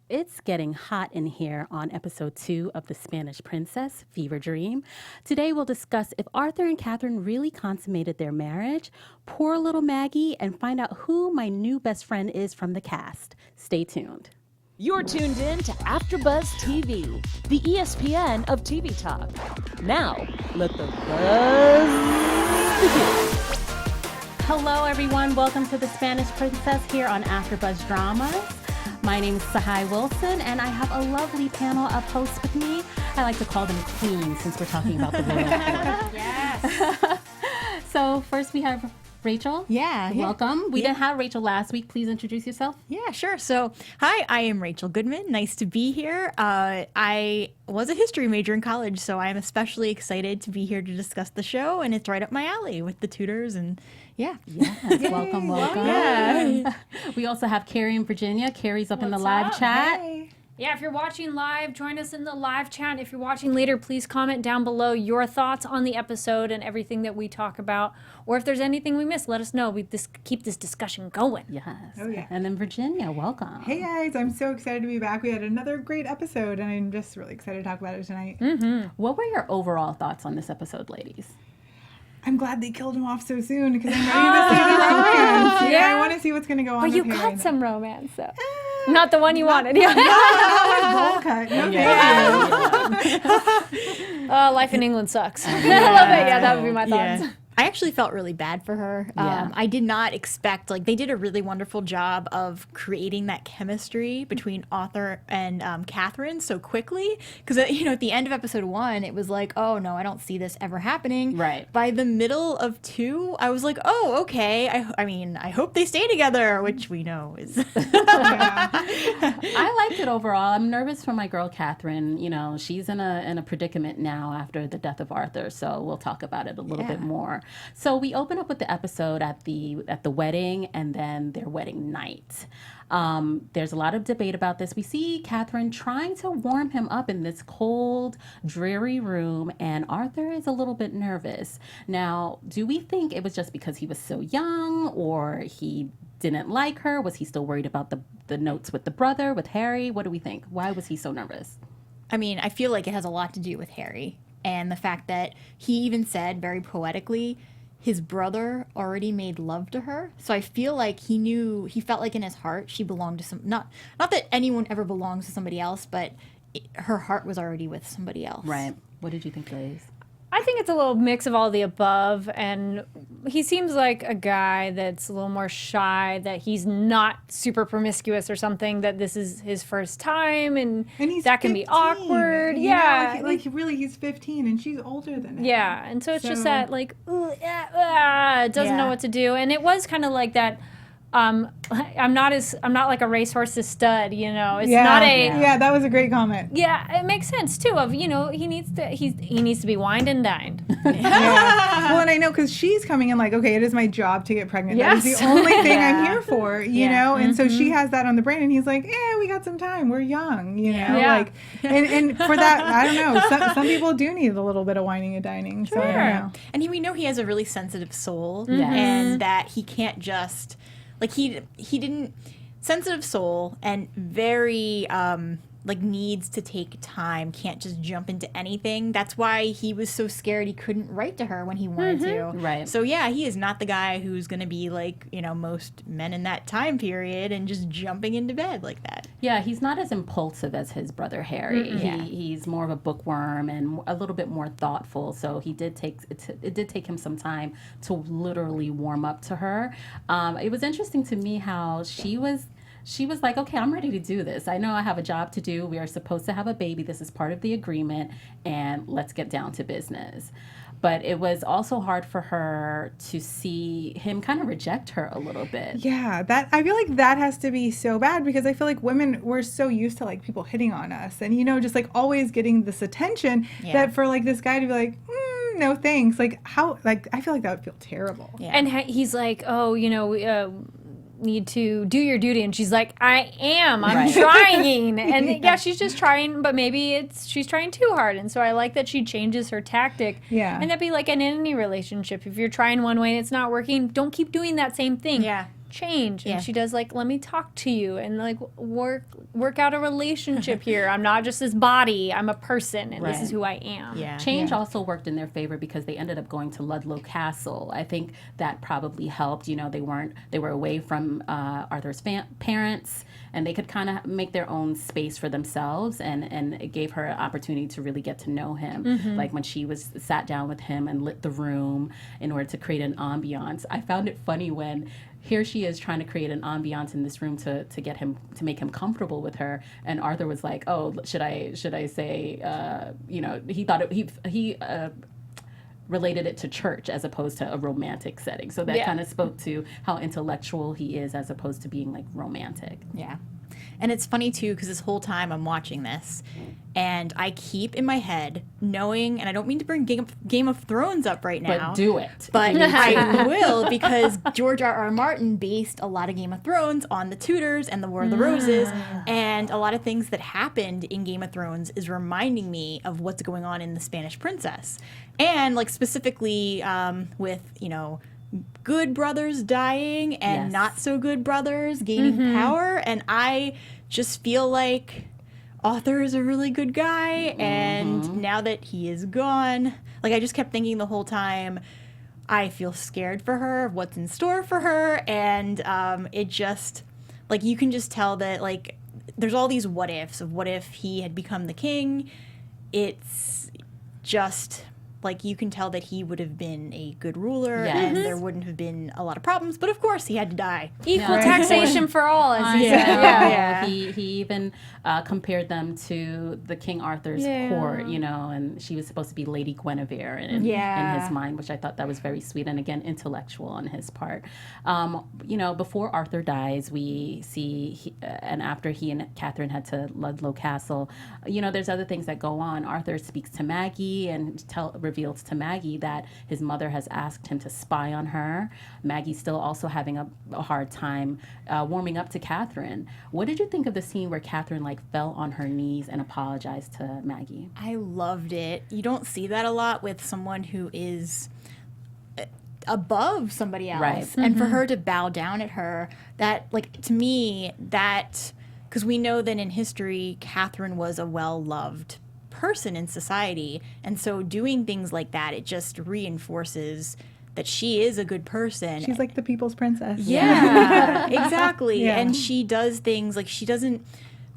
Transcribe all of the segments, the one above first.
It's getting hot in here on episode 2 of The Spanish Princess, Fever Dream. Today we'll discuss if Arthur and Catherine really consummated their marriage, poor little Maggie, and find out who my new best friend is from the cast. Stay tuned. You're tuned in to AfterBuzz TV, the ESPN of TV talk. Now, let the buzz begin. Hello everyone, welcome to The Spanish Princess here on AfterBuzz Dramas. My name is Tsahai Wilson, and I have a lovely panel of hosts with me. I like to call them queens since we're talking about the royal court. Yes. So first we have Rachel. Yeah. Welcome. We didn't have Rachel last week. Please introduce yourself. Yeah, sure. So, hi, I am Rachel Goodman. Nice to be here. I was a history major in college, so I am especially excited to be here to discuss the show, and it's right up my alley with the tutors and yeah. Yes, welcome. Yeah. We also have Kari in Virginia. Kari's up in the What's live up? chat. Hey. Yeah, if you're watching live, join us in the live chat. If you're watching later, please comment down below your thoughts on the episode and everything that we talk about. Or if there's anything we missed, let us know. We keep this discussion going. Yes. Oh, yeah. And then Virginia, welcome. Hey guys, I'm so excited to be back. We had another great episode, and I'm just really excited to talk about it tonight. What were your overall thoughts on this episode, ladies? I'm glad they killed him off so soon because I'm ready to see the romance. Yeah, I want to see what's going to go on. But you with got Harry. some romance, though. Not the one you wanted. Bowl cut. No, Oh, life in England sucks. I love it. Yeah, that would be my thoughts. Yeah. I actually felt really bad for her. Yeah. I did not expect, they did a really wonderful job of creating that chemistry between Arthur and Catherine so quickly. Because, at the end of episode 1, it was like, oh, no, I don't see this ever happening. Right. By the middle of 2, I was like, oh, okay. I hope they stay together, which we know is... I liked it overall. I'm nervous for my girl Catherine. She's in a predicament now after the death of Arthur, so we'll talk about it a little bit more. So we open up with the episode at the wedding and then their wedding night. There's a lot of debate about this. We see Catherine trying to warm him up in this cold, dreary room, and Arthur is a little bit nervous. Now, do we think it was just because he was so young, or he didn't like her? Was he still worried about the notes with the brother, with Harry? What do we think? Why was he so nervous? I feel like it has a lot to do with Harry and the fact that he even said very poetically his brother already made love to her. So I feel like he felt like in his heart she belonged to not that anyone ever belongs to somebody else, but her heart was already with somebody else. Right. What did you think, Blaze? I think it's a little mix of all the above, and he seems like a guy that's a little more shy, that he's not super promiscuous or something, that this is his first time, and he's that can 15, be awkward. you Yeah. know, really, he's 15, and she's older than him. Yeah, and so it's just that, doesn't know what to do. And it was kind of like that, I'm not like a racehorse's stud, It's not a... Yeah, that was a great comment. Yeah, it makes sense too. Of he needs to be wined and dined. Yeah. Well, and I know because she's coming in like, okay, it is my job to get pregnant. Yes. That is the only thing I'm here for, you know. And so Mm-hmm. she has that on the brain, and he's like, we got some time. We're young, Yeah. Like, and for that, I don't know. Some people do need a little bit of whining and dining. So I don't know. And we know he has a really sensitive soul, Yes. and that he can't just he didn't sensitive soul and very needs to take time, can't just jump into anything. That's why he was so scared he couldn't write to her when he wanted to. Right. So yeah, he is not the guy who's going to be like, most men in that time period and just jumping into bed like that. Yeah, he's not as impulsive as his brother Harry. He's more of a bookworm and a little bit more thoughtful. So it did take him some time to literally warm up to her. It was interesting to me how she was like, okay, I'm ready to do this. I know I have a job to do. We are supposed to have a baby. This is part of the agreement, and let's get down to business. But it was also hard for her to see him kind of reject her a little bit. Yeah, I feel like that has to be so bad because I feel like women, we're so used to like people hitting on us and, just like always getting this attention that for like this guy to be like, no thanks. Like how, like, I feel like that would feel terrible. Yeah. And he's like, need to do your duty, and she's like, I'm trying. And she's just trying, but maybe she's trying too hard. And so I like that she changes her tactic. Yeah. And that'd be like in any relationship, if you're trying one way and it's not working, don't keep doing that same thing. change, and she does like, let me talk to you and like work out a relationship here. I'm not just this body, I'm a person, and this is who I am. Change also worked in their favor because they ended up going to Ludlow Castle. I think that probably helped. You know, they were away from Arthur's parents, and they could kind of make their own space for themselves, and it gave her an opportunity to really get to know him. Like when she sat down with him and lit the room in order to create an ambiance. I found it funny when here she is trying to create an ambiance in this room to get him, to make him comfortable with her, and Arthur was like, oh, should I say, you know, he thought he related it to church as opposed to a romantic setting. So that kind of spoke to how intellectual he is as opposed to being like romantic. Yeah. And it's funny too, because this whole time I'm watching this, and I keep in my head knowing, and I don't mean to bring Game of Thrones up right now. But do it. But I will, because George R.R. Martin based a lot of Game of Thrones on the Tudors and the War of the Roses, and a lot of things that happened in Game of Thrones is reminding me of what's going on in The Spanish Princess. And like specifically with, you know, good brothers dying and not so good brothers gaining power, and I just feel like Arthur is a really good guy, and now that he is gone, like I just kept thinking the whole time, I feel scared for her, what's in store for her, and it just, like, you can just tell that, like, there's all these what ifs of what if he had become the king. It's just, like, you can tell that he would have been a good ruler, and there wouldn't have been a lot of problems, but of course he had to die. Equal taxation for all, as he said. He even compared them to the King Arthur's court, you know, and she was supposed to be Lady Guinevere in his mind, which I thought that was very sweet, and again, intellectual on his part. You know, before Arthur dies, we see, and after he and Catherine head to Ludlow Castle, you know, there's other things that go on. Arthur speaks to Maggie and reveals to Maggie that his mother has asked him to spy on her. Maggie's still also having a hard time warming up to Catherine. What did you think of the scene where Catherine like fell on her knees and apologized to Maggie? I loved it. You don't see that a lot with someone who is above somebody else. Right. And for her to bow down at her, that, like, to me, that, because we know that in history, Catherine was a well-loved person in society, and so doing things like that, it just reinforces that she is a good person. She's like the people's princess. Yeah, exactly. And she does things, like, she doesn't,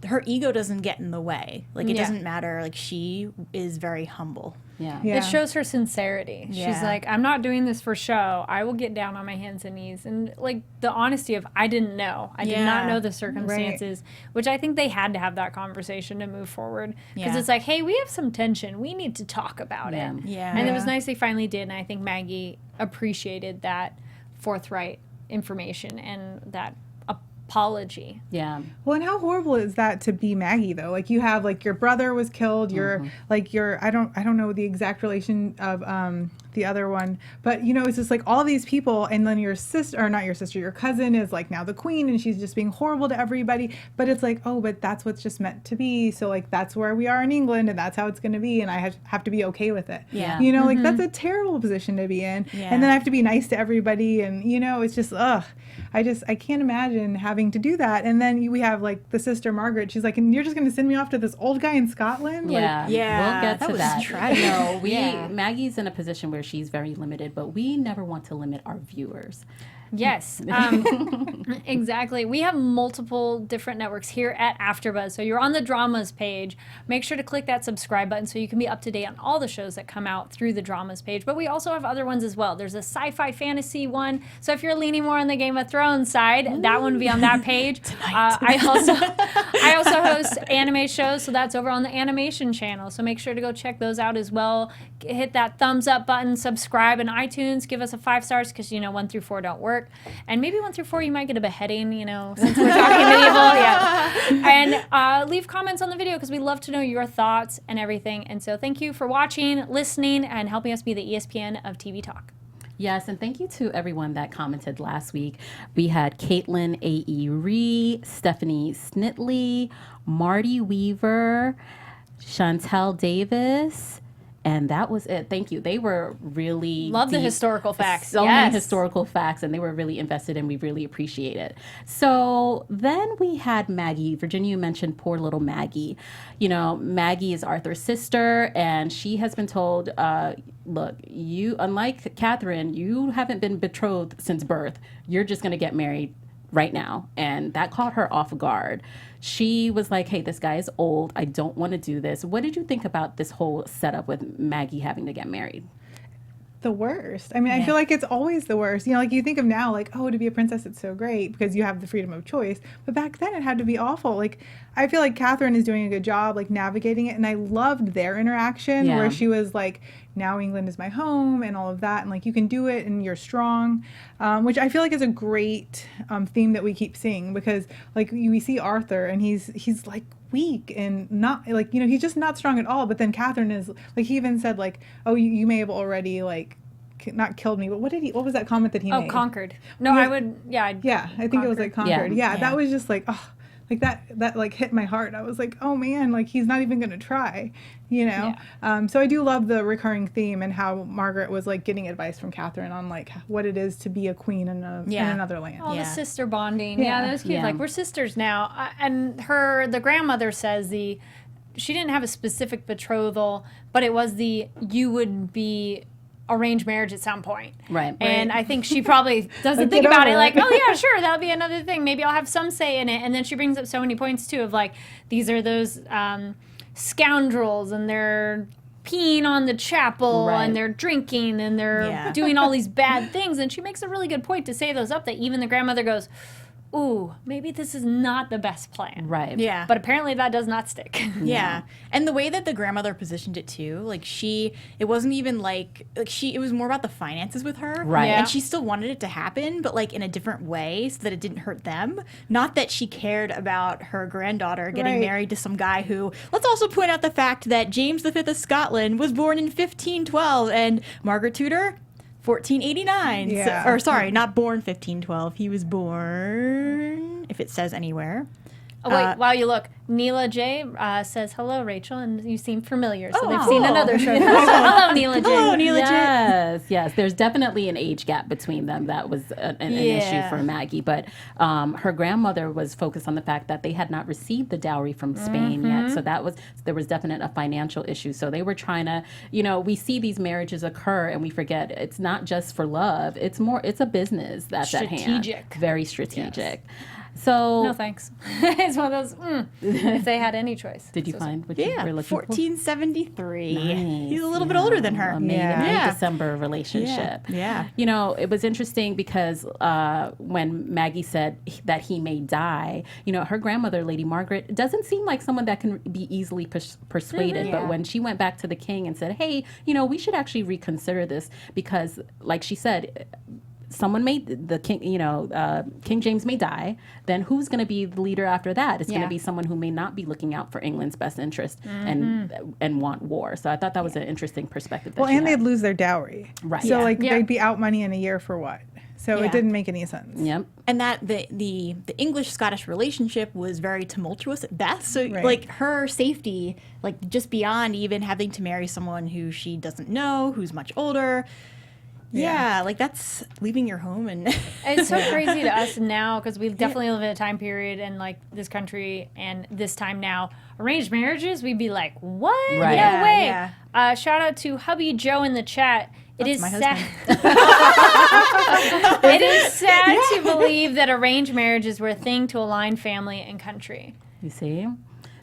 her ego doesn't get in the way. Like, it doesn't matter. Like, she is very humble. It shows her sincerity. She's like, I'm not doing this for show. I will get down on my hands and knees. And like the honesty of, I didn't know. I did not know the circumstances, which I think they had to have that conversation to move forward. Because it's like, hey, we have some tension. We need to talk about it. And it was nice they finally did. And I think Maggie appreciated that forthright information and that apology. Yeah. Well, and how horrible is that to be Maggie though? Like, you have like your brother was killed, like your I don't know the exact relation of the other one, but you know, it's just like all these people, and then your sister, or not your sister, your cousin is like now the queen, and she's just being horrible to everybody. But it's like, oh, but that's what's just meant to be. So like that's where we are in England, and that's how it's going to be, and I have to be okay with it. Yeah. You know, like that's a terrible position to be in. Yeah. And then I have to be nice to everybody, and you know, it's just I can't imagine having to do that. And then we have like the sister Margaret. She's like, and you're just going to send me off to this old guy in Scotland? Yeah. Like, We'll get to that. Tragic. No, Maggie's in a position where she's very limited, but we never want to limit our viewers. Yes, exactly. We have multiple different networks here at AfterBuzz. So you're on the dramas page. Make sure to click that subscribe button so you can be up to date on all the shows that come out through the dramas page. But we also have other ones as well. There's a sci-fi fantasy one. So if you're leaning more on the Game of Thrones side, that one will be on that page. I also host anime shows, so that's over on the animation channel. So make sure to go check those out as well. Hit that thumbs up button, subscribe in iTunes, give us a 5 stars because, you know, 1 through 4 don't work. And maybe 1 through 4 you might get a beheading, you know, since we're talking medieval. And leave comments on the video because we love to know your thoughts and everything. And so thank you for watching, listening, and helping us be the ESPN of TV Talk. Yes, and thank you to everyone that commented last week. We had Caitlin A.E. Ree, Stephanie Snitley, Marty Weaver, Chantel Davis, And that was it. Thank you. They were really Love the deep. historical facts. So many Yes. historical facts, and they were really invested, and we really appreciate it. So then we had Maggie. Virginia, you mentioned poor little Maggie. You know, Maggie is Arthur's sister, and she has been told, look, you, unlike Catherine, you haven't been betrothed since birth. You're just going to get married right now. And that caught her off guard. She was like, hey, this guy is old. I don't want to do this. What did you think about this whole setup with Maggie having to get married? The worst. I mean, I feel like it's always the worst. You know, like you think of now, like, oh, to be a princess, it's so great because you have the freedom of choice. But back then it had to be awful. Like, I feel like Catherine is doing a good job, like, navigating it. And I loved their interaction where she was like, now England is my home and all of that. And like, you can do it and you're strong, which I feel like is a great theme that we keep seeing because like we see Arthur and he's like, weak and not like, you know, he's just not strong at all. But then Catherine is like, he even said like, oh, you may have already like not killed me, but what was that comment that he made? Oh, conquered. No, I would, I think it was like conquered. Yeah, that was just like, oh, like that like hit my heart. I was like, oh man, like he's not even gonna try, you know. So I do love the recurring theme and how Margaret was like getting advice from Catherine on like what it is to be a queen in another land. Oh, the sister bonding. Yeah, that was cute. Yeah. Like, we're sisters now. And the grandmother says she didn't have a specific betrothal, but it was you would be arranged marriage at some point. Right. And I think she probably doesn't think about it like, oh yeah, sure, that'll be another thing. Maybe I'll have some say in it. And then she brings up so many points too of like, these are those scoundrels and they're peeing on the chapel and they're drinking and they're doing all these bad things. And she makes a really good point to say those up that even the grandmother goes, ooh, maybe this is not the best plan. Right. Yeah. But apparently that does not stick. Yeah. And the way that the grandmother positioned it too, like it wasn't even it was more about the finances with her. Right. Yeah. And she still wanted it to happen, but like in a different way so that it didn't hurt them. Not that she cared about her granddaughter getting married to some guy who, let's also point out the fact that James V of Scotland was born in 1512 and Margaret Tudor 1489. Yeah. So, or sorry, not born 1512. He was born, if it says anywhere. Oh, wait, while you look, Neela J says, hello, Rachel, and you seem familiar. So they've cool. seen another show. So hello, Neela J. Hello, Neela J. Yes. There's definitely an age gap between them. That was an issue for Maggie. But her grandmother was focused on the fact that they had not received the dowry from Spain yet. So there was definite a financial issue. So they were trying to, you know, we see these marriages occur and we forget it's not just for love. It's a business that's at hand. Strategic. Very strategic. So No thanks. It's one of those, if they had any choice. did you find what you were looking 1473. for? Nice. He's a little bit older than her. A May-December relationship. Yeah. You know, it was interesting because when Maggie said that he may die, you know, her grandmother, Lady Margaret, doesn't seem like someone that can be easily persuaded. But when she went back to the king and said, hey, you know, we should actually reconsider this because, like she said, someone the king, you know, King James may die, then who's going to be the leader after that? It's going to be someone who may not be looking out for England's best interest and want war. So I thought that was an interesting perspective. That And they'd lose their dowry. Right. So like they'd be out money in a year for what? So it didn't make any sense. Yep. And that the English-Scottish relationship was very tumultuous at best. So like her safety, like just beyond even having to marry someone who she doesn't know, who's much older. Yeah, like that's leaving your home and It's so crazy to us now because we definitely live in a time period in like this country and this time now. Arranged marriages, we'd be like, what? Right. No way. Yeah. Shout out to hubby Joe in the chat. It is my sad. It is sad to believe that arranged marriages were a thing to align family and country. You see?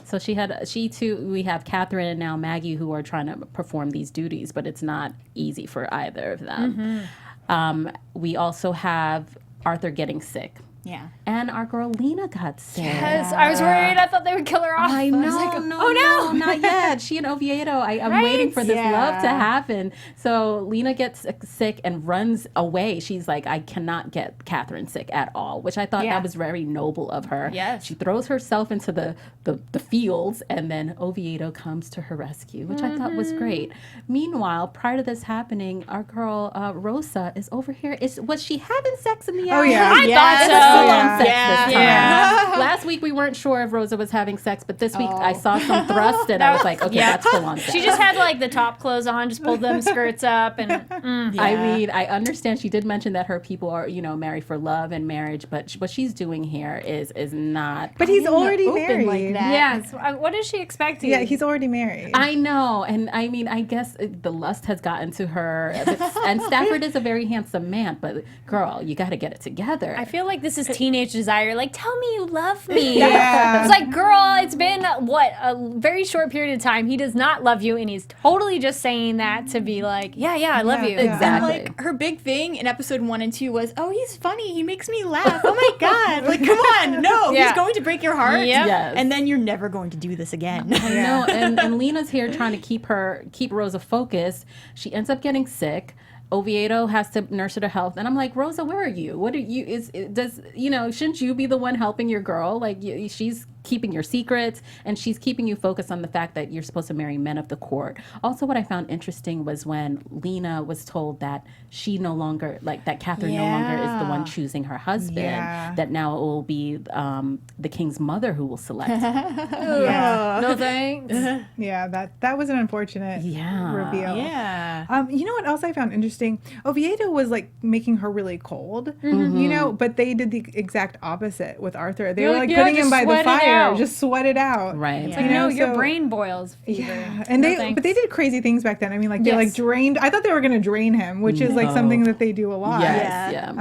So we have Catherine and now Maggie who are trying to perform these duties, but it's not easy for either of them. We also have Arthur getting sick. yeah. And our girl Lina got sick. Yes, I was worried. I thought they would kill her off. I know, was like, no, not yet. She and Oviedo, I'm waiting for this love to happen. So Lina gets sick and runs away. She's like, I cannot get Catherine sick at all, which I thought that was very noble of her. Yes. She throws herself into the fields, and then Oviedo comes to her rescue, which I thought was great. Meanwhile, prior to this happening, our girl Rosa is over here. Was she having sex in the Oh, alley? yeah. I thought so. full-on sex Yeah. this time. Yeah. Last week we weren't sure if Rosa was having sex, but this week I saw some thrust and I was like, okay, that's full-on sex. She just had like the top clothes on, just pulled them skirts up, and I mean, I understand she did mention that her people are, married for love and marriage, but what she's doing here is not. But he's already open married. like that. yes. What is she expecting? Yeah, he's already married. I know, and I mean, I guess the lust has gotten to her, and Stafford is a very handsome man, but girl, you got to get it together. I feel like this is teenage desire. Like, tell me you love me. Yeah. It's like, girl, it's been a very short period of time. He does not love you, and he's totally just saying that to be like, yeah, I love you. Exactly. And like her big thing in episode 1 and 2 was, oh, he's funny. He makes me laugh. Oh my God. Like, come on. No, Yeah. he's going to break your heart. Yep. Yes. And then you're never going to do this again. I know, and Lina's here trying to keep Rosa focused. She ends up getting sick. Oviedo has to nurse her to health, and I'm like, Rosa, where are you? What are you? Shouldn't you be the one helping your girl? Like, she's keeping your secrets, and she's keeping you focused on the fact that you're supposed to marry men of the court. Also, what I found interesting was when Lina was told that she no longer, that Catherine no longer is the one choosing her husband. Yeah. That now it will be the king's mother who will select. Yeah. No thanks. Yeah, that was an unfortunate reveal. Yeah. You know what else I found interesting? Oviedo was like making her really cold, but they did the exact opposite with Arthur. They You're were like, like yeah, putting him just by the sweat it fire, out. just sweat it out. Right. It's You like, know, no, your so- brain boils fever. Yeah, and No they thanks. but they did crazy things back then. I mean, like they like Yes. drained. I thought they were gonna drain him, which is like No. something that they do a lot. Yes, Yeah.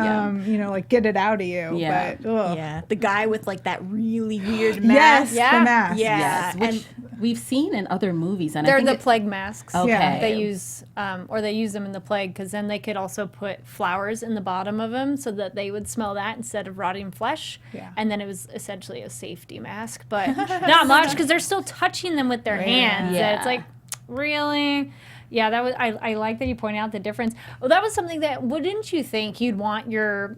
yeah. Like get it out of you. Yeah. But, ugh. Yeah. The guy with like that really weird Yes, mask. the mask. Yeah. Yes, which And we've seen in other movies, and I They're think the plague masks. Okay. Yeah. They use, they use them in the plague because then they could also put flowers in the bottom of them so that they would smell that instead of rotting flesh. Yeah. And then it was essentially a safety mask, but not much because they're still touching them with their hands. Yeah. And it's like, really? Yeah, that was. I like that you point out the difference. Well, that was something that wouldn't you think you'd want your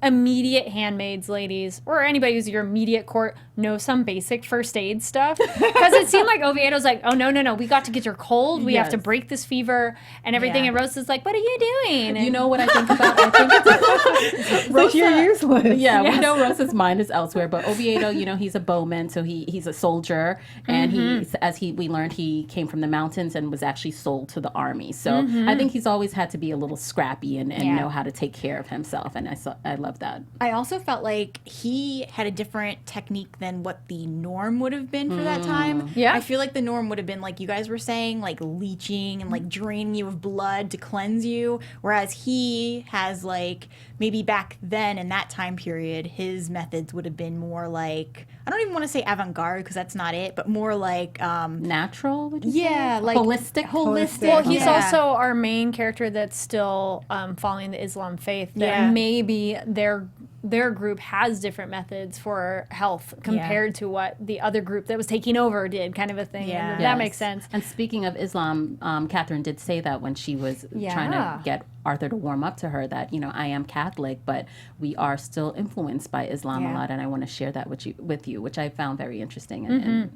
immediate handmaids, ladies, or anybody who's your immediate court know some basic first aid stuff? Because it seemed like Oviedo's like, oh, no, we got to get her cold. We have to Yes. break this fever and everything. Yeah. And Rosa's like, what are you doing? You know what I think about? I think it's Like you're useless. Yeah, we Yes. know Rosa's mind is elsewhere, but Oviedo, he's a bowman, so he's a soldier, and we learned, he came from the mountains and was actually sold to the army. So I think he's always had to be a little scrappy and know how to take care of himself, and I love that. I also felt like he had a different technique than what the norm would have been for that time. Yeah. I feel like the norm would have been, like you guys were saying, like leeching and like draining you of blood to cleanse you. Whereas he has like, maybe back then in that time period, his methods would have been more like, I don't even want to say avant-garde because that's not it, but more like, Natural, would you say? yeah, like Holistic? Holistic. Well, he's yeah. also our main character that's still following the Islam faith. That Yeah. maybe their group has different methods for health compared to what the other group that was taking over did, kind of a thing. Yeah. And Yes. that makes sense. And speaking of Islam, Catherine did say that when she was trying to get Arthur to warm up to her, that I am Catholic, but we are still influenced by Islam a Yeah. lot, and I want to share that with you, which I found very interesting and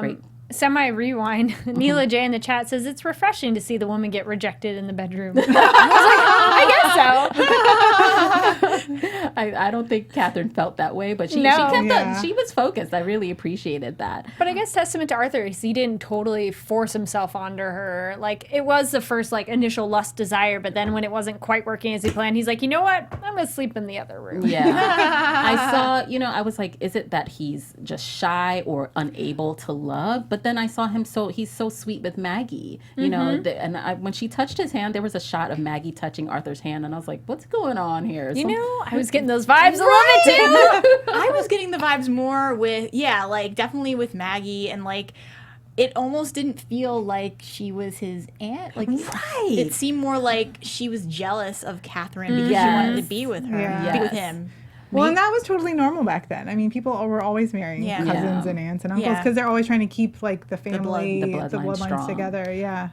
great. Semi-rewind. Neela J in the chat says, it's refreshing to see the woman get rejected in the bedroom. I guess so. I don't think Catherine felt that way, but she No. kept Yeah. she was focused. I really appreciated that. But I guess testament to Arthur is he didn't totally force himself onto her. Like, it was the first, initial lust desire, but then when it wasn't quite working as he planned, he's like, you know what? I'm going to sleep in the other room. Yeah. I saw, I was like, is it that he's just shy or unable to love? But then I saw him he's so sweet with Maggie, when she touched his hand, there was a shot of Maggie touching Arthur's hand, and I was like, what's going on here? I was getting those vibes a little bit too. I was getting the vibes more with, definitely with Maggie, and it almost didn't feel like she was his aunt. Right. It seemed more like she was jealous of Catherine because she wanted to be with her, Yeah. be with Yes. him. Well, and that was totally normal back then. I mean, people were always marrying Yeah. cousins Yeah. and aunts and uncles Yeah. because they're always trying to keep the family, the the bloodline bloodlines strong. together. Yeah.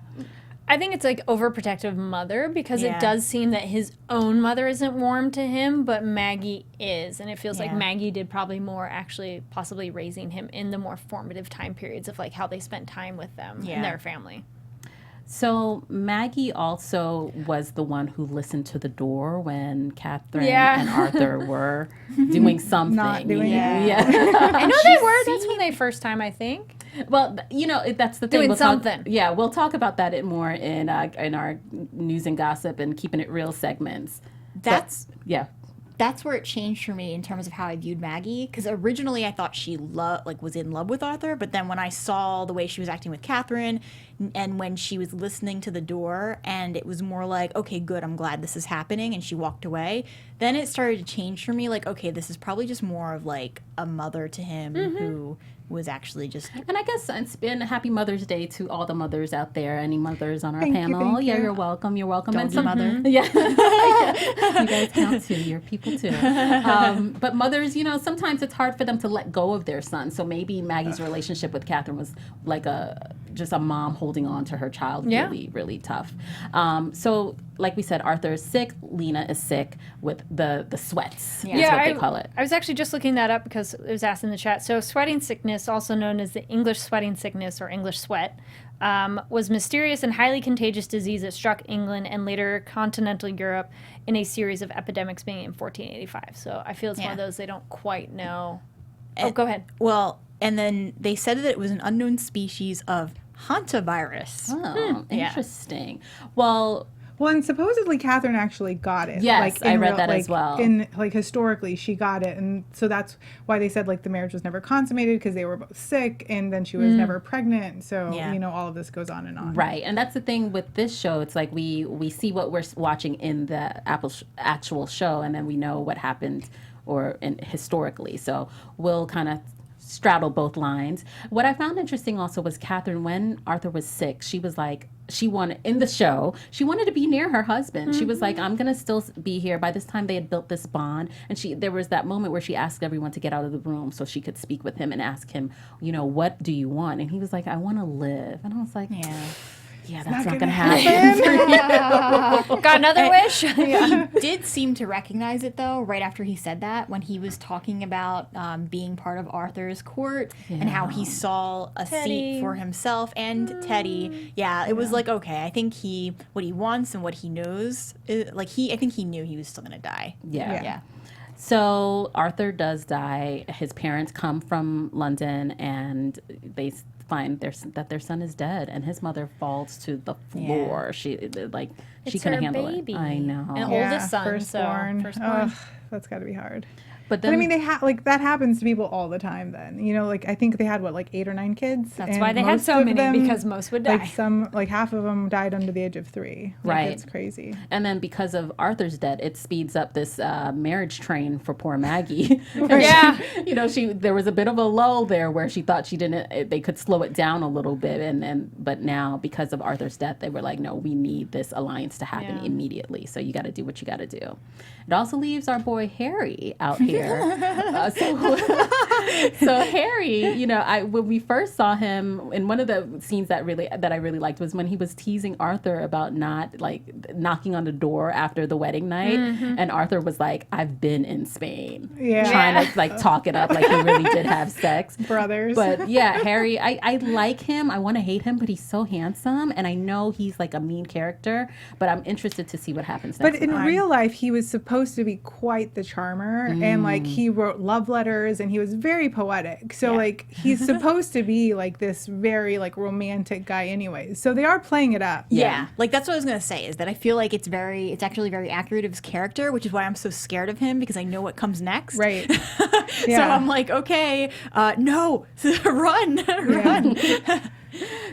I think it's overprotective mother because Yeah. it does seem that his own mother isn't warm to him, but Maggie is. And it feels like Yeah. Maggie did probably more actually possibly raising him in the more formative time periods of how they spent time with them Yeah. and their family. So Maggie also was the one who listened to the door when Catherine Yeah. and Arthur were doing something. Not doing it. I know they were. That's when they first time, I think. Well, that's the thing. Doing We'll talk- something. we'll talk about that more in our news and gossip and keeping it real segments. That's where it changed for me in terms of how I viewed Maggie. Because originally I thought she was in love with Arthur, but then when I saw the way she was acting with Catherine, and when she was listening to the door, and it was more like, okay, good, I'm glad this is happening, and she walked away. Then it started to change for me. Like, okay, this is probably just more of like a mother to him who was actually just. And I guess it's been a happy Mother's Day to all the mothers out there. Any mothers on our Thank you, panel? thank you. You're welcome. You're welcome. Don't be mother. Yeah, you guys count too. You're people too. But mothers, sometimes it's hard for them to let go of their son. So maybe Maggie's relationship with Catherine was like just a mom holding on to her child. Yeah. Really, really tough. So like we said, Arthur is sick. Lina is sick with the sweats. Yeah. Is what they call it. I was actually just looking that up because it was asked in the chat. So sweating sickness, also known as the English sweating sickness or English sweat, was mysterious and highly contagious disease that struck England and later continental Europe in a series of epidemics beginning in 1485. So I feel it's one of those they don't quite know. Go ahead. Well, and then they said that it was an unknown species of hantavirus. Oh, Yeah. interesting. Well, And supposedly Catherine actually got it. Yes, I in read that as well. Historically, she got it, and so that's why they said the marriage was never consummated because they were both sick, and then she was never pregnant. So all of this goes on and on. right, and that's the thing with this show. It's like we see what we're watching in the actual show, and then we know what happened historically. So we'll kind of straddle both lines. What I found interesting also was Catherine, when Arthur was sick, she was like, she wanted to be near her husband. She was like, I'm going to still be here. By this time they had built this bond. And there was that moment where she asked everyone to get out of the room so she could speak with him and ask him, what do you want? And he was like, I want to live. And I was like, yeah, that's not going to happen. Got another wish? He did seem to recognize it, though, right after he said that, when he was talking about being part of Arthur's court and how he saw a seat for himself and Teddy. Yeah, it was like, okay, I think what he wants and what he knows, I think he knew he was still going to die. Yeah. So Arthur does die. His parents come from London and they find that their son is dead, and his mother falls to the floor. She couldn't handle baby. it. I know. And oldest son, firstborn. so Ugh, that's got to be hard. But I mean, they that happens to people all the time. Then I think they had 8 or 9 kids. That's why they had so many, because most would die. Half of them died under the age of 3. Right. It's crazy. And then because of Arthur's death, it speeds up this marriage train for poor Maggie. Yeah. There was a bit of a lull there where she thought they could slow it down a little bit, but now because of Arthur's death, they were like, no, we need this alliance to happen immediately. So you got to do what you got to do. It also leaves our boy Harry out here. So Harry, when we first saw him in one of the scenes that I really liked was when he was teasing Arthur about not knocking on the door after the wedding night, and Arthur was like, "I've been in Spain," trying to talk it up like he really did have sex. Brothers. But yeah, Harry, I like him. I want to hate him, but he's so handsome, and I know he's like a mean character. But I'm interested to see what happens next. But in real life, he was supposed to be quite the charmer, and he wrote love letters, and he was very poetic. So he's supposed to be this very romantic guy, anyways. So they are playing it up. Yeah, that's what I was gonna say. Is that I feel like it's actually very accurate of his character, which is why I'm so scared of him, because I know what comes next. Right. So I'm like, okay, no, run.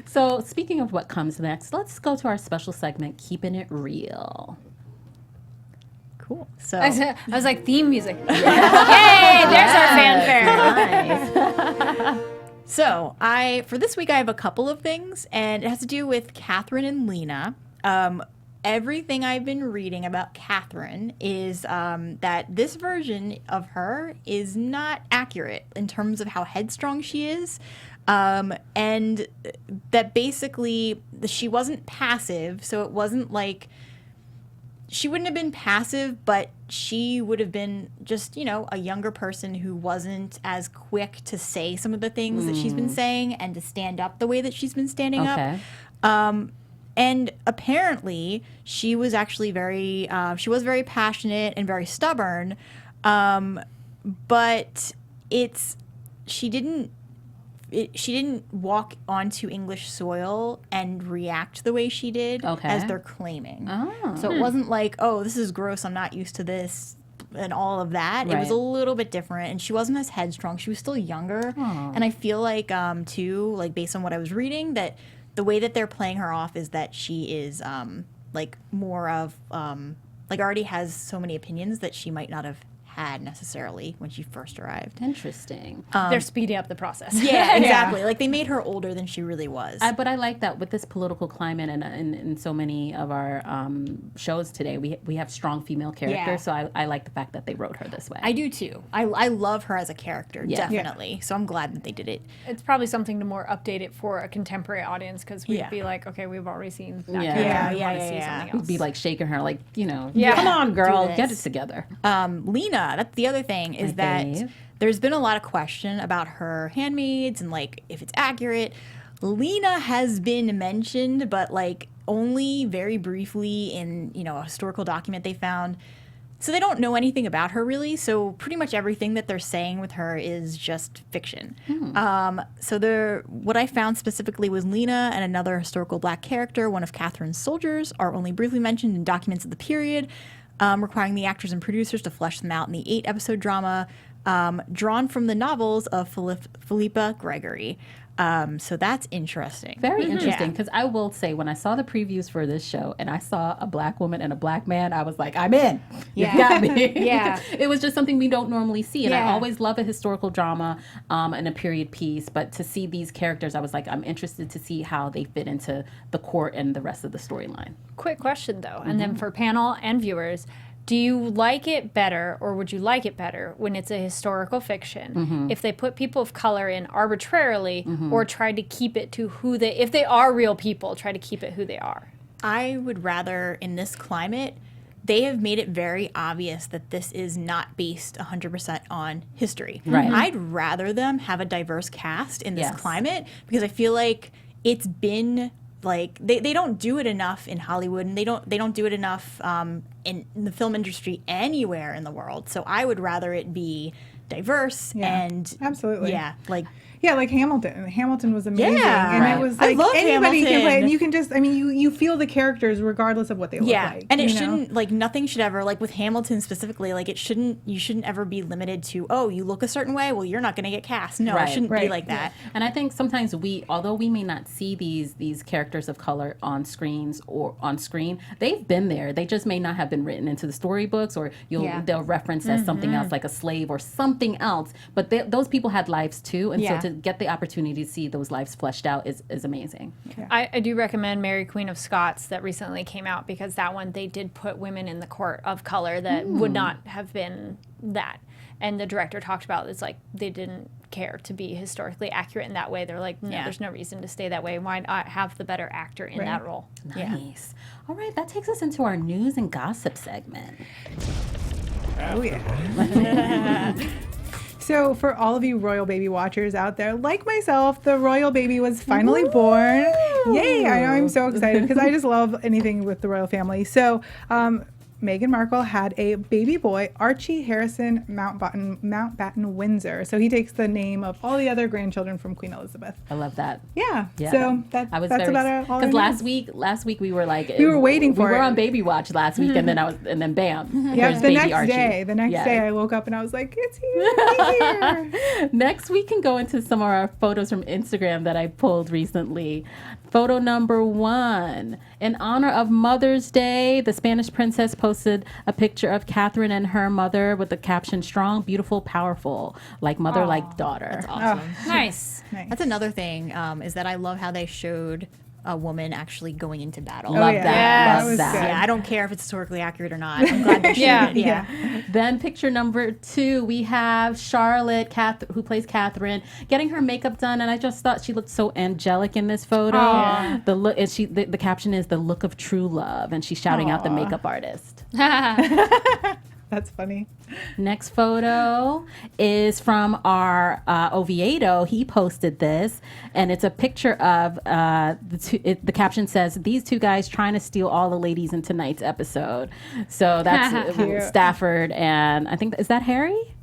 So speaking of what comes next, let's go to our special segment, Keeping It Real. Cool. So I was like, theme music. Yay! There's our fanfare. Nice. So for this week I have a couple of things, and it has to do with Catherine and Lina. Everything I've been reading about Catherine is that this version of her is not accurate in terms of how headstrong she is, and that basically she wasn't passive, so it wasn't like she wouldn't have been passive, but she would have been just, a younger person who wasn't as quick to say some of the things that she's been saying and to stand up the way that she's been standing up. And apparently, she was actually very passionate and very stubborn, but she didn't walk onto English soil and react the way she did as they're claiming. Oh. So it wasn't like, oh, this is gross, I'm not used to this, and all of that. It was a little bit different, and she wasn't as headstrong. She was still younger, and I feel like, too, like based on what I was reading, that the way that they're playing her off is that she is like more of like already has so many opinions that she might not have had necessarily when she first arrived. Interesting. They're speeding up the process. Yeah, exactly. Like they made her older than she really was. But I like that with this political climate and in so many of our shows today, we have strong female characters. Yeah. So I like the fact that they wrote her this way. I do too. I love her as a character, definitely. So I'm glad that they did it. It's probably something to more update it for a contemporary audience because we'd be like, okay, we've already seen that character. We want to see something else. We'd be like shaking her, like, Yeah. come on, girl, Do get it this. together. Lina, that's the other thing, is that there's been a lot of question about her handmaids and like if it's accurate. Lina has been mentioned, but like only very briefly in a historical document they found. So they don't know anything about her really. So pretty much everything that they're saying with her is just fiction. So what I found specifically was Lina and another historical black character, one of Catherine's soldiers, are only briefly mentioned in documents of the period, requiring the actors and producers to flesh them out in the 8-episode drama drawn from the novels of Philippa Gregory. So that's interesting. Very interesting, because I will say, when I saw the previews for this show and I saw a black woman and a black man, I was like, I'm in. You got me. Yeah. It was just something we don't normally see. And I always love a historical drama and a period piece. But to see these characters, I was like, I'm interested to see how they fit into the court and the rest of the storyline. Quick question, though, and then for panel and viewers. Do you like it better, or would you like it better when it's a historical fiction, if they put people of color in arbitrarily, or try to keep it to if they are real people, try to keep it who they are? I would rather, in this climate, they have made it very obvious that this is not based 100% on history. Right. I'd rather them have a diverse cast in this Yes. climate, because I feel like it's been like they don't do it enough in Hollywood, and they don't do it enough in the film industry anywhere in the world. So I would rather it be diverse and absolutely. like Hamilton. Hamilton was amazing. Yeah. And Right. it was I like love anybody can play it. Hamilton. And you can just, you feel the characters regardless of what they look like. And it you know? shouldn't, like, nothing should ever, like with Hamilton specifically, like you shouldn't ever be limited to, oh, you look a certain way, well, you're not going to get cast. No, Right. it shouldn't be like that. And I think sometimes although we may not see these characters of color on screen, they've been there. They just may not have been written into the storybooks, or they'll reference as something else, like a slave or something else. But those people had lives too, and so to get the opportunity to see those lives fleshed out is amazing. I do recommend Mary Queen of Scots that recently came out, because that one, they did put women in the court of color that would not have been that. And the director talked about it's like they didn't care to be historically accurate in that way. They're like, no, there's no reason to stay that way. Why not have the better actor in that role? Nice. All right, that takes us into our news and gossip segment. Oh, yeah. So for all of you royal baby watchers out there, like myself, the royal baby was finally born. Yay! I know, I'm so excited because I just love anything with the royal family. So Meghan Markle had a baby boy, Archie Harrison Mountbatten Windsor. So he takes the name of all the other grandchildren from Queen Elizabeth. I love that. Yeah. So that's about all. Because last week we were like we were waiting for it. We were on baby watch last week, and then bam. Yeah. There's The baby next Archie. day. The next day, I woke up and I was like, it's here. He's here. Next, we can go into some of our photos from Instagram that I pulled recently. Photo number 1. In honor of Mother's Day, the Spanish princess posted a picture of Catherine and her mother with the caption, "Strong, beautiful, powerful, like mother, like daughter." That's awesome. Nice. That's another thing, is that I love how they showed a woman actually going into battle. Love yeah. that. That was Love that. good. Yeah, I don't care if it's historically accurate or not. I'm glad they showed it. Yeah. Then picture number 2, we have Charlotte, who plays Catherine, getting her makeup done, and I just thought she looked so angelic in this photo. Aww. The look, and the caption is "the look of true love," and she's shouting out the makeup artist. That's funny. Next photo is from our Oviedo. He posted this, and it's a picture of the caption says, "These two guys trying to steal all the ladies in tonight's episode." So that's Stafford, and I think, is that Harry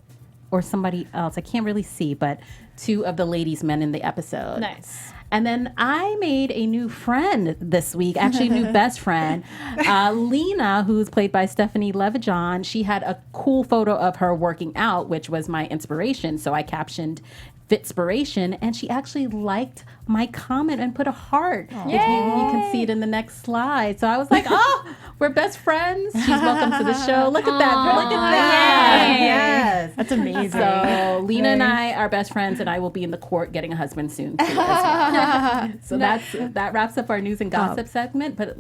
or somebody else? I can't really see, but two of the ladies' men in the episode. Nice. And then I made a new friend this week, actually a new best friend. Lina, who's played by Stephanie Levijon, she had a cool photo of her working out, which was my inspiration. So I captioned Fitspiration, and she actually liked my comment and put a heart. If you can see it in the next slide. So I was like, oh, we're best friends. She's welcome to the show. Look at that. Look at that. Yes. That's amazing. So Lina and I are best friends, and I will be in the court getting a husband soon too. As well. So that wraps up our news and gossip segment. But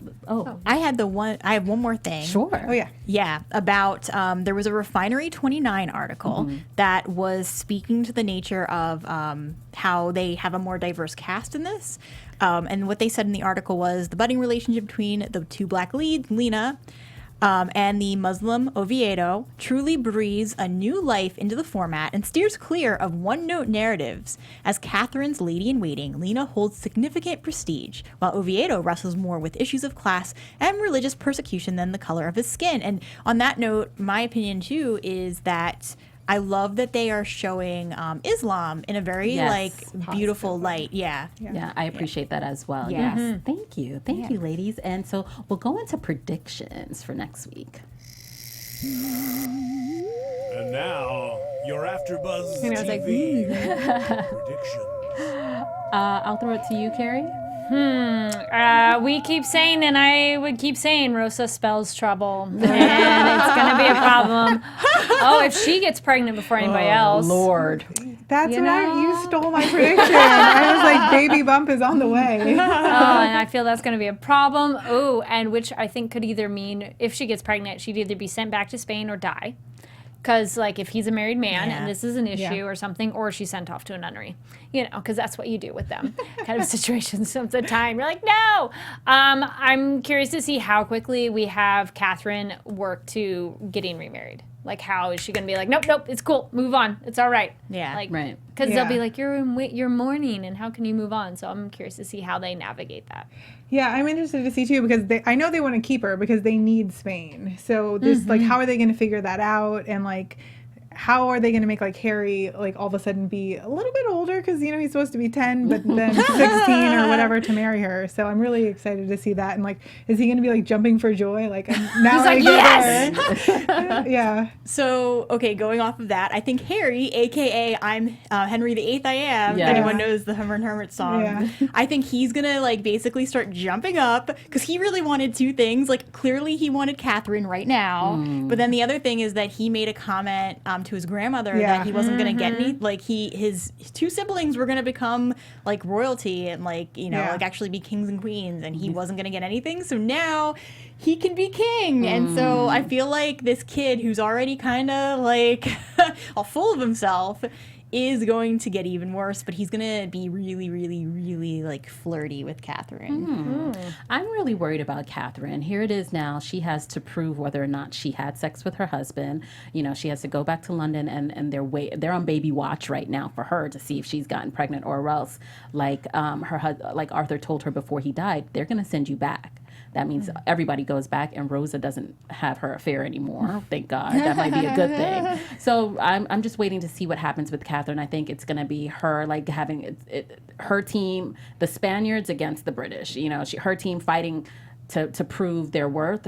I have one more thing. Sure. Oh, yeah. Yeah, about there was a Refinery 29 article that was speaking to the nature of how they have a more diverse cast in this. And what they said in the article was the budding relationship between the two black leads, Lina, and the Muslim Oviedo, truly breathes a new life into the format and steers clear of one-note narratives. As Catherine's lady-in-waiting, Lina holds significant prestige, while Oviedo wrestles more with issues of class and religious persecution than the color of his skin. And on that note, my opinion, too, is that I love that they are showing Islam in a very beautiful light. Yeah, I appreciate that as well. Yeah. Yes, thank you, you, ladies. And so we'll go into predictions for next week. And now your AfterBuzz I was like, TV predictions. I'll throw it to you, Kari. We keep saying, and I would keep saying, Rosa spells trouble, and it's gonna be a problem. Oh, if she gets pregnant before anybody else, Lord. That's right. You stole my prediction. I was like, baby bump is on the way. and I feel that's gonna be a problem. Oh, and which I think could either mean if she gets pregnant, she'd either be sent back to Spain or die. Because, like, if he's a married man and this is an issue or something, or she's sent off to a nunnery, because that's what you do with them kind of situations of the time. You're like, no! I'm curious to see how quickly we have Catherine work to getting remarried. Like, how is she going to be like, nope, it's cool, move on, it's all right. Yeah. Like, right. Because they'll be like, you're mourning, and how can you move on? So I'm curious to see how they navigate that. Yeah, I'm interested to see too, because I know they want to keep her because they need Spain. So just like, how are they going to figure that out? And like, how are they going to make like Harry like all of a sudden be a little bit older, because he's supposed to be 10 but then 16 or whatever to marry her. So I'm really excited to see that. And like, is he going to be like jumping for joy like, now I get her? Yeah. So, okay, going off of that, I think Harry, a.k.a. I'm Henry VIII I Am, if anyone knows the Hummer and Hermit song, I think he's going to, like, basically start jumping up, because he really wanted two things. Like, clearly he wanted Catherine right now, but then the other thing is that he made a comment to his grandmother that he wasn't going to get any, like, his two siblings were going to become, like, royalty and, like, like, actually be kings and queens, and he wasn't going to get anything, so now he can be king. And so I feel like this kid who's already kind of like all full of himself is going to get even worse, but he's going to be really, really, really like flirty with Catherine. I'm really worried about Catherine. Here it is now. She has to prove whether or not she had sex with her husband. She has to go back to London, and they're on baby watch right now for her to see if she's gotten pregnant, or else like like Arthur told her before he died, they're going to send you back. That means everybody goes back, and Rosa doesn't have her affair anymore. Thank God. That might be a good thing. So I'm just waiting to see what happens with Catherine. I think it's going to be her like having her team, the Spaniards against the British. Her team fighting to prove their worth,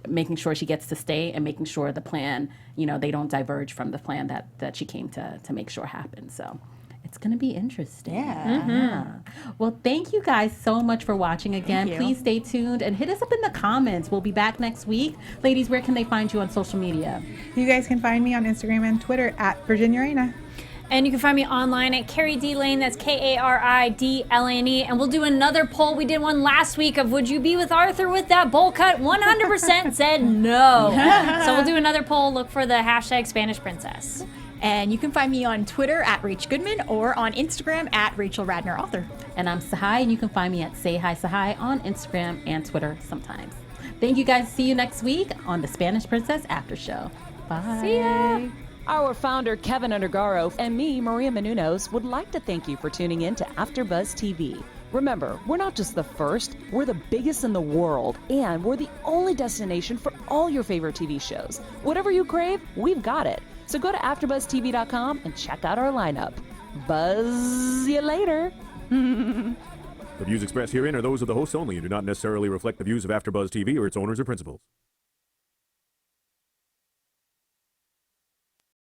making sure she gets to stay, and making sure the plan, they don't diverge from the plan that she came to make sure happens. So it's going to be interesting. Yeah. Well, thank you guys so much for watching again. Please stay tuned and hit us up in the comments. We'll be back next week. Ladies, where can they find you on social media? You guys can find me on Instagram and Twitter at Virginia Reina. And you can find me online at Kari D. Lane. That's KARIDLANE. And we'll do another poll. We did one last week of would you be with Arthur with that bowl cut? 100% said no. So we'll do another poll. Look for the hashtag Spanish Princess. And you can find me on Twitter at Rach Goodman, or on Instagram at Rachel Radner Author. And I'm Tsahai, and you can find me at Say Hi Tsahai on Instagram and Twitter sometimes. Thank you guys. See you next week on the Spanish Princess After Show. Bye. See ya. Our founder, Kevin Undergaro, and me, Maria Menounos, would like to thank you for tuning in to AfterBuzz TV. Remember, we're not just the first, we're the biggest in the world, and we're the only destination for all your favorite TV shows. Whatever you crave, we've got it. So go to AfterBuzzTV.com and check out our lineup. Buzz you later. The views expressed herein are those of the hosts only and do not necessarily reflect the views of AfterBuzz TV or its owners or principals.